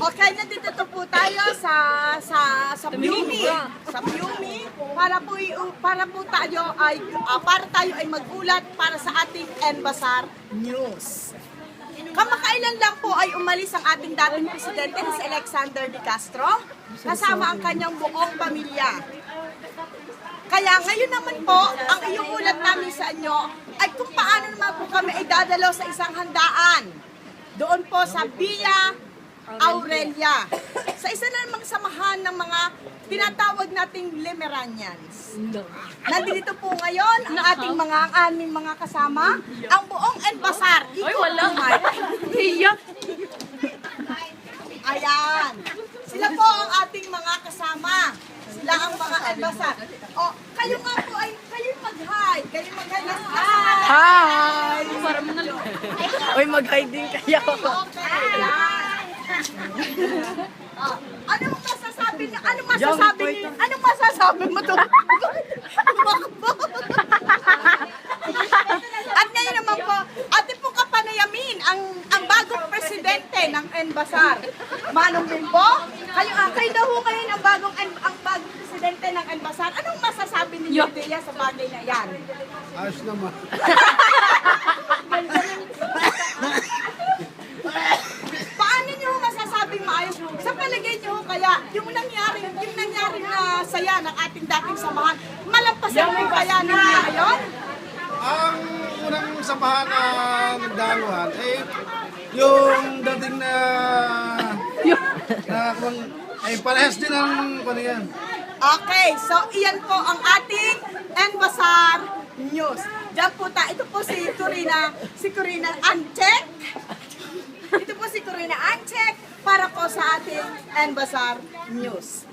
Okay, nandito po tayo sa Piumi. Sa Piumi para tayo ay magulat para sa ating Enbasar News. Kamakailan lang po ay umalis ang ating dating presidente na si Alexander De Castro kasama ang kanyang buong pamilya. Kaya ngayon naman po, ang iuulat namin sa inyo ay kung paano naman po kami ay dadalaw sa isang handaan. Doon po sa Villa Aurelia. Sa isa na namang samahan ng mga tinatawag nating Limeranians. Nandito po ngayon ang aming mga kasama, ang buong Enbasar. Ay, wala. Hiyak. Ayan. Sila po ang ating mga kasama. Sila ang mga Enbasar. O, kayo nga po ay, kayo mag-hi. Kayo mag-hi. Hi! Uy, mag-hi din kayo. Okay. Ayan. Anong masasabi mo to? At ngayon naman po, atin po kapanayamin ang bagong presidente ng Enbasar. Manong Bimbo, kayo daw ho ngayon ang bagong presidente ng Enbasar. Anong masasabi ninyo Tia sa bagay na yan? Ayos naman. Paano niyo masasabing maayos? Sa palagay niyo kaya yung nangyari na saya ng ating dating samahan, malampasan mo kaya ninyo ngayon? Ang unang samahan na nagdaluhan, yung dating ay parehas din ang paniyan. Okay, so iyan po ang ating Enbasar News. Diyan po ito po si Corina Anchek. Ito po si Corina Anchek para po sa ating Enbasar News.